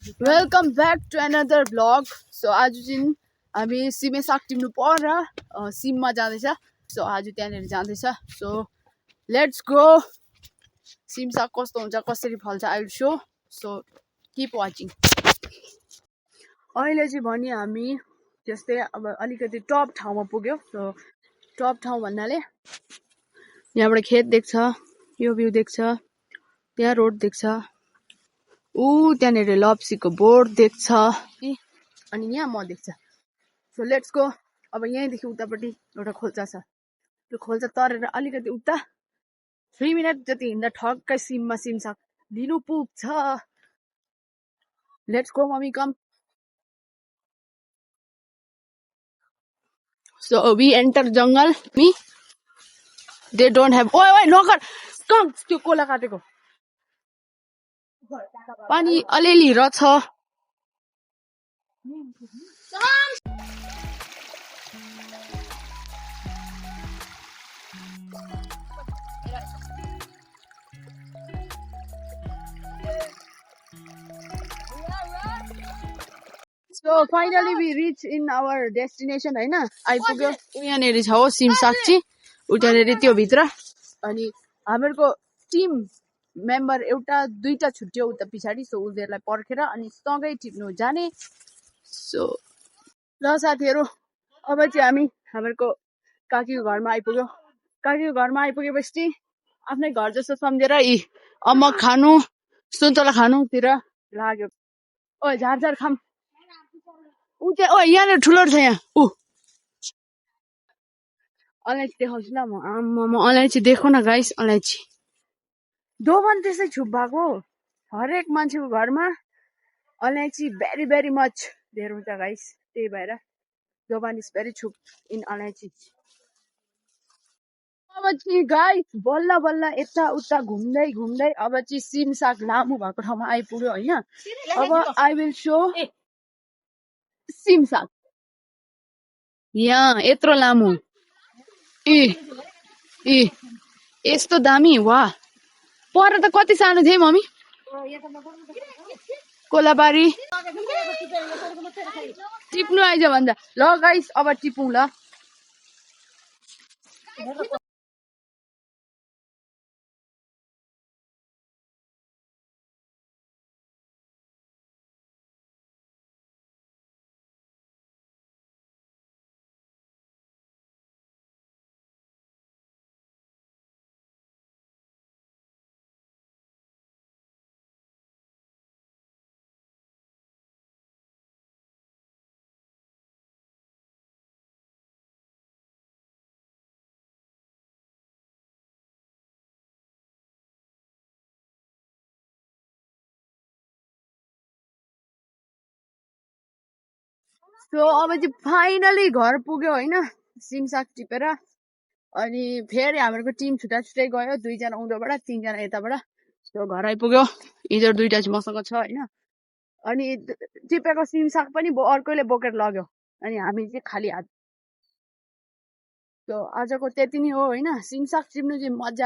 Welcome back to another blog. So आज चाहिँ हामी सिमे साग टिप्नु पर सिममा जाँदैछ। सो आज त्यहाँनिर जाँदैछ। So let's go. सिम साग कस्तो हुन्छ, कसरी फल्छ, I will so. So keep watching. अहिले चाहिँ भने हामी त्यस्तै अब अलिकति टप ठाउँमा पुग्यो। सो टप ठाउँ भन्नाले यहाँबाट खेत देख्छ, यो भ्यू देख्छ, त्यहाँ रोड देख्छ, त्यहाँनिर लप्सीको बोर्ड देख्छ अनि यहाँ म देख्छ। So let's go. अब यहीँदेखि उतापट्टि एउटा खोल्सा छ, त्यो खोल्सा तरेर अलिकति उता 3 मिनट जति हिँड्दा ठक्कै सिममा सिम साग लिनु पुग्छ। Let's go mummy come. So we enter jungle. Me they don't have. ओए ओए नगर कम। त्यो कोला काटेको पानी अलिअलि रहेछ। So finally we reach in our destination हैन। आइपुग्यो। यहाँनिर छ हो सिम साग चाहिँ उतानिर त्यो भित्र। अनि हाम्रो टिम मेम्बर एउटा दुईटा छुट्यो उता पछाडि। सो उनीहरूलाई पर्खेर अनि सँगै टिप्नु जाने। सो ल साथीहरू, अब चाहिँ हामी हाम्रो काकीको घरमा आइपुग्यो। काकीको घरमा आइपुगेपछि आफ्नै घर जस्तो सम्झेर यी अम्मक खानु, सुन्तला खानुतिर लाग्यो। ओ झारझार खाम। ऊ चाहिँ ओ यहाँनिर ठुलो छ। यहाँ अलैँची देखाउँछु ल म। आम्मामा अलैँची देखो न गाइस। अलैँची दोबन त्यसै छुप भएको। हरेक मान्छेको घरमा अलैँची भेरी भेरी मच धेर हुन्छ गाइस। त्यही भएर दोबन इज भेरी छुप इन अलैँची। अब चाहिँ गाइस बल्ल बल्ल यता उता घुम्दै घुम्दै अब चाहिँ सिम साग लामो भएको ठाउँमा आइपुग्यो होइन। अब आई विल सो सिम साग। यहाँ यत्रो लामो यस्तो दामी। वाह, पर त कति सानो थियो मम्मी। कोलाबारी टिप्नु आइज भन्दा। ल गाइस अब टिपौँ ल। सो अब चाहिँ फाइनली घर पुग्यो होइन सिम साग टिपेर। अनि फेरि हाम्रो टिम छुट्टा छुट्टै गयो। 2 जना उँधोबाट 3 जना यताबाट। सो घर आइपुग्यो। यिनीहरू दुईटा चाहिँ मसँग छ होइन। अनि टिपेको सिम साग पनि अर्कैले बोकेर लग्यो। अनि हामी चाहिँ खाली हात। सो आजको त्यति नै हो होइन। सिम साग टिप्नु चाहिँ मजा